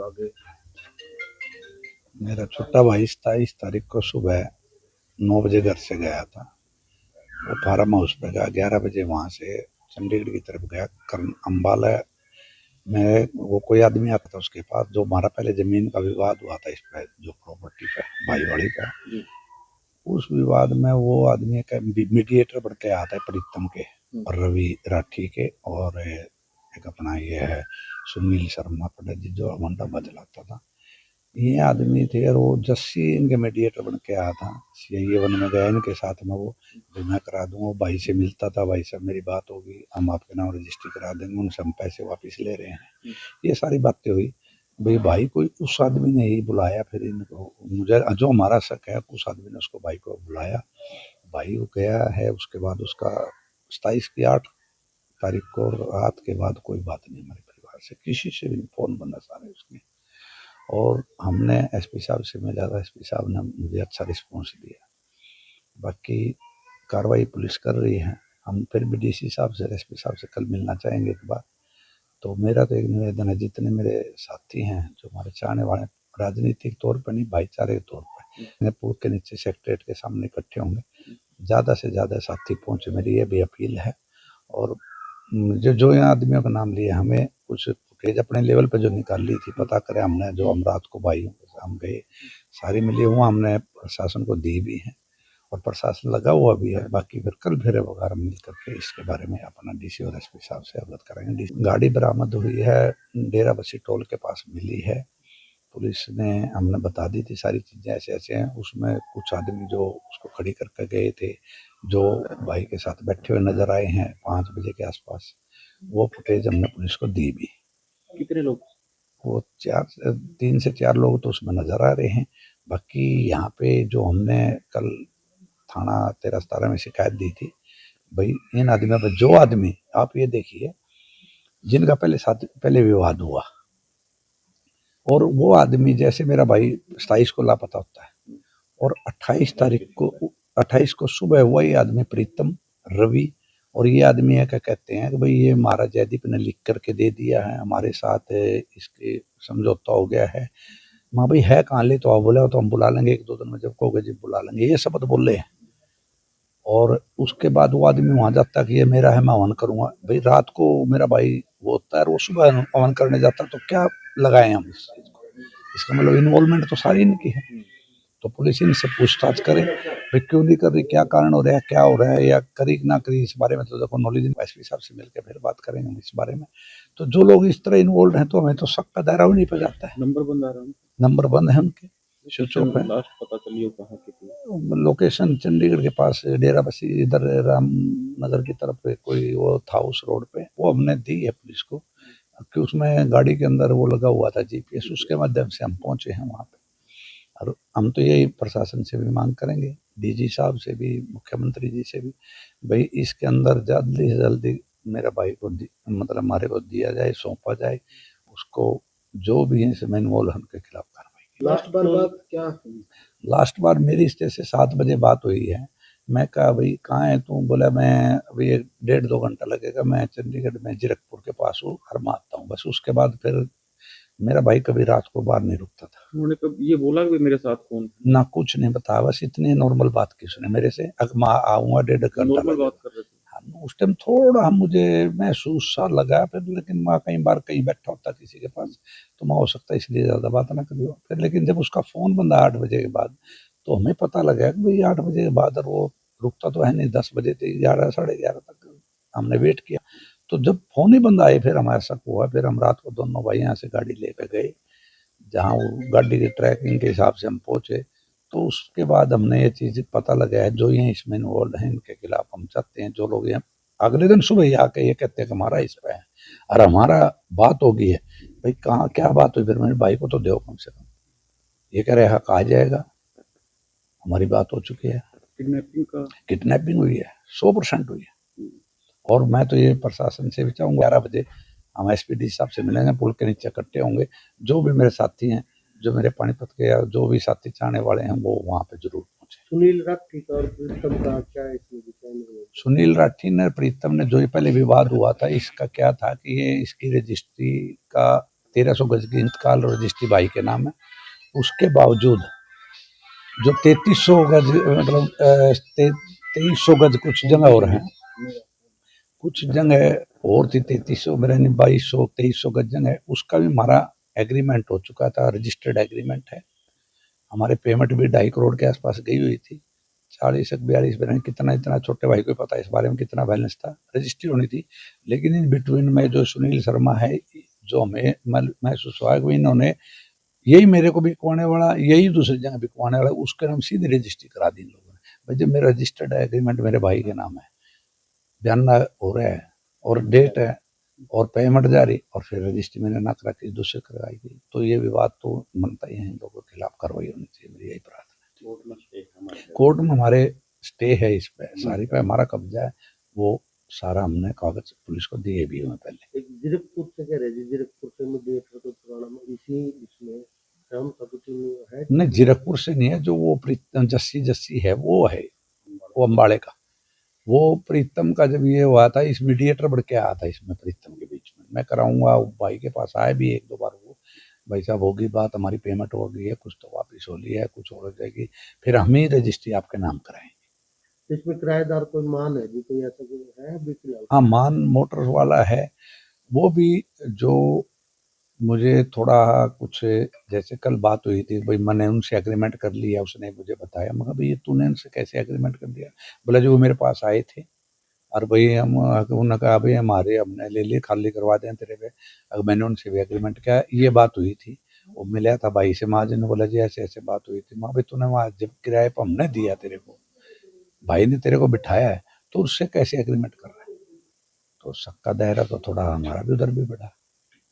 आगे। मेरा छोटा भाई 27 तारीख को सुबह 9 बजे घर से गया था। वो फार्म हाउस पे गया, 11 बजे वहां से चंडीगढ़ की तरफ गया। कर्ण अम्बाला में वो कोई आदमी आता था उसके पास, जो हमारा पहले जमीन का विवाद हुआ था इस पे, जो प्रॉपर्टी पे भाईवाड़ी का, उस विवाद में वो आदमी का मीडिएटर बन के आया था प्रीतम के और रवि राठी के, और एक अपना ये है सुनील शर्मा पंडित जी जो मंडा बदलाता था। ये आदमी थे और वो जस्सी इनके मीडिएटर बन के आया था। सीआईए वन में गया इनके साथ में, वो मैं करा दूंगा। भाई से मिलता था, भाई साहब मेरी बात होगी, हम आपके नाम रजिस्ट्री करा देंगे, उनसे हम पैसे वापस ले रहे हैं। ये सारी बातें हुई। भाई कोई उस आदमी ने ही बुलाया, फिर इनको, मुझे जो हमारा शक है उस आदमी ने उसको भाई को बुलाया। भाई वो गया है, उसके बाद उसका 27 की 8 तारीख को रात के बाद कोई बात नहीं हमारे परिवार से, किसी से भी फोन बंदा सारे उसके। और हमने एसपी साहब से मिला था, एसपी साहब ने मुझे अच्छा रिस्पॉन्स दिया। बाकी कार्रवाई पुलिस कर रही है। हम फिर भी डीसी साहब से, एसपी साहब से कल मिलना चाहेंगे एक बार। तो मेरा तो एक निवेदन है, जितने मेरे साथी हैं जो हमारे चाहने वाले, राजनीतिक तौर पर नहीं भाईचारे के तौर पर, पुल के नीचे सेक्रेटरीट के सामने इकट्ठे होंगे, ज़्यादा से ज़्यादा साथी पहुंचे, मेरी ये भी अपील है। और जो यहाँ आदमियों का नाम लिया, हमें कुछ फुटेज अपने लेवल पे जो निकाल ली थी, पता करें हमने, जो हम रात को भाइयों के साथ हम गए, सारी मिली हुआ हमने प्रशासन को दी भी है और प्रशासन लगा हुआ भी है। बाकी फिर कल फिर वगैरह मिल करके इसके बारे में अपना डीसी और एसपी साहब से अवगत करेंगे। गाड़ी बरामद हुई है, डेरा बस्सी टोल के पास मिली है। पुलिस ने हमने बता दी थी सारी चीजें ऐसे ऐसे हैं। उसमें कुछ आदमी जो उसको खड़ी करके गए थे, जो भाई के साथ बैठे हुए नजर आए हैं 5 बजे के आसपास, वो फुटेज हमने पुलिस को दी भी। कितने लोग? वो 3 से 4 लोग तो उसमें नजर आ रहे हैं। बाकी यहाँ पे जो हमने कल थाना 13-17 में शिकायत दी थी, भाई इन आदमियों पर, जो आदमी आप ये देखिए जिनका पहले विवाद हुआ, और वो आदमी, जैसे मेरा भाई 27 को लापता होता है और 28 को सुबह वही आदमी प्रीतम, रवि और ये आदमी है, क्या कहते हैं कि भाई ये महाराज जयदीप ने लिख करके दे दिया है, हमारे साथ इसके समझौता हो गया है। माँ भाई है कहाँ? ले तो आप बोले हो तो हम बुला लेंगे, 1-2 दिन में जब कहोगे जी बुला लेंगे, ये शब्द बोले हैं। और उसके बाद वो आदमी वहां जाता कि ये मेरा है, मैं हवन करूंगा। भाई रात को मेरा भाई वो होता है और वो सुबह हवन करने जाता, तो क्या लगाए हम इस चीज को? इसका मतलब इन्वॉल्वमेंट तो सारी इनकी है। तो पुलिस इनसे पूछताछ करे, भाई क्यों नहीं कर रही, क्या कारण हो रहा है, क्या हो रहा है, या करी ना करी, इस बारे में तो देखो नॉलेज एसपी साहब से मिलकर फिर बात करेंगे हम इस बारे में। तो जो लोग इस तरह इन्वॉल्व हैं, तो हमें तो शक का दायरा भी नहीं पड़ जाता है। नंबर बंद है उनके, स्विच ऑफ है। लास्ट पता चली हो कहाँ की थी? लोकेशन चंडीगढ़ के पास डेरा बस्सी, इधर रामनगर की तरफ पे कोई वो था उस रोड पे, वो हमने दी है पुलिस को कि उसमें गाड़ी के अंदर वो लगा हुआ था जीपीएस, उसके माध्यम से हम पहुंचे हैं वहां पे। और हम तो यही प्रशासन से भी मांग करेंगे, डीजी साहब से भी, मुख्यमंत्री जी से भी, भाई इसके अंदर जल्दी से जल्दी मेरा भाई को मतलब हमारे को दिया जाए, सौंपा जाए उसको, जो भी है इसमें इन्वॉल्व उनके खिलाफ कार्रवाई। लास्ट बार बात क्या हुई? लास्ट बार मेरी इससे 7 बजे बात हुई है। मैं कहा भाई कहाँ है तू? बोला मैं अभी 1-1.5-2 घंटा लगेगा, मैं चंडीगढ़ में जीरकपुर के पास हूँ, घर में आता हूँ। बस उसके बाद फिर मेरा भाई कभी रात को बाहर नहीं रुकता था। उन्होंने कब ये बोला कि मेरे साथ कौन? ना कुछ नहीं बताया, बस इतनी नॉर्मल बात की उसने मेरे से, मैं आऊंगा 1.5 घंटा नॉर्मल बात कर रहे थे। हाँ, उस टाइम थोड़ा मुझे महसूस सा लगा फिर, लेकिन मैं कई बार कहीं बैठा होता किसी के पास, तो मैं हो सकता है इसलिए ज्यादा बात ना करी हो फिर। लेकिन जब उसका फोन बंदा 8 बजे के बाद, तो हमें पता लगा कि भाई 8 बजे के बाद, और वो रुकता तो है नहीं, 10 बजे तक, 11 साढ़े 11 तक हमने वेट किया। तो जब फोन ही बंद आए, फिर हमारे शक हुआ। फिर हम रात को दोनों भाई यहाँ से गाड़ी लेकर गए, जहाँ वो गाड़ी की ट्रैकिंग के हिसाब से हम पहुंचे। तो उसके बाद हमने ये चीज पता लगा है, जो ये इसमें इन्वॉल्व है इनके खिलाफ हम चाहते हैं, जो लोग यहाँ अगले दिन सुबह ही आके ये कहते हैं कि हमारा इस पे है और हमारा बात हो गई है। भाई कहाँ क्या बात हुई? फिर मेरे भाई को तो दो कम से कम। ये कह रहे हैं कहा जाएगा, हमारी बात हो चुकी है। किडनैपिंग हुई है, 100% हुई है। और मैं तो ये प्रशासन से भी चाहूंगा, 11 बजे हम एसपीडी साहब से मिलेंगे, पुल के नीचे इकट्ठे होंगे। जो भी मेरे साथी हैं, जो मेरे पानीपत के या जो भी साथी चाहने वाले हैं, वो वहां पे जरूर पहुंचे। सुनील राठी का और प्रीतम का क्या इसमें? सुनील राठी ने, प्रीतम ने, जो ये पहले विवाद हुआ था, इसका क्या था कि ये इसकी रजिस्ट्री का 1300 गज की इंतकाल रजिस्ट्री भाई के नाम है। उसके बावजूद जो 3300 गज मतलब 2300 गज कुछ जगह और है, कुछ जगह और थी 3300 मेरा नहीं 2200 2300 गज जगह है, उसका भी हमारा एग्रीमेंट हो चुका था, रजिस्टर्ड एग्रीमेंट है। हमारे पेमेंट भी 2.5 करोड़ के आसपास गई हुई थी। 40 42 कितना इतना छोटे भाई को पता है इस बारे में कितना बैलेंस था, रजिस्ट्री होनी थी। लेकिन इन बिटवीन में जो सुनील शर्मा है, जो हमें महसूस हुआ कि इन्होंने यही मेरे को बिकवाने वाला, यही दूसरी जगह बिकवाने वाला, उसके नाम सीधी रजिस्ट्री करा दी इन लोगों ने। भाई जब मेरा रजिस्टर्ड एग्रीमेंट मेरे भाई के नाम है, बयान हो रहा है और डेट है और पेमेंट जारी, और फिर रजिस्ट्री मैंने ना करा के दूसरे करवाई गई, तो ये विवाद तो बनता ही है। इन लोगों के खिलाफ कार्रवाई होनी चाहिए, मेरी यही प्रार्थना है। कोर्ट में हमारे स्टे है, इस पे सारी पे हमारा कब्जा है, वो सारा हमने कागज पुलिस को दिए भी हुए पहले। एक जीरकपुर से कह रहे थे, जीरकपुर से मीडिएटर तो पुराना में इसी इसमें हम सबूती में है नहीं, जीरकपुर से नहीं है, जो वो प्रीतम जस्सी है वो है, वो अम्बाड़े का। वो प्रीतम का जब ये हुआ था, इस मीडिएटर बढ़ के आया था इसमें प्रीतम के बीच में, मैं कराऊंगा, भाई के पास आया भी 1-2 बार, वो भाई साहब होगी बात, हमारी पेमेंट हो गई है, कुछ तो वापस हो ली है, कुछ और हो जाएगी, फिर हम ही रजिस्ट्री आपके नाम कराएंगे। इसमें किराएदार कोई मान है जी, कोई ऐसा कोई है अभी फिलहाल? हाँ, मान मोटर्स वाला है, वो भी जो मुझे थोड़ा कुछ, जैसे कल बात हुई थी, भाई मैंने उनसे एग्रीमेंट कर लिया, उसने मुझे बताया, मगर भाई ये तूने उनसे कैसे एग्रीमेंट कर दिया? बोला जी वो मेरे पास आए थे और भाई हम, उन्होंने कहा भाई हमारे हमने ले लिए, खाली करवा दें तेरे पे। अगर मैंने उनसे भी एग्रीमेंट किया, ये बात हुई थी। वो मिला था भाई से, महाजन ने बोला जी ऐसे ऐसे बात हुई थी। माँ भाई तूने वहाँ जब किराए पर हमने दिया तेरे को, भाई ने तेरे को बिठाया है, तो उससे कैसे एग्रीमेंट कर रहा है? तो शक का दायरा तो थोड़ा हमारा भी उधर भी बढ़ा।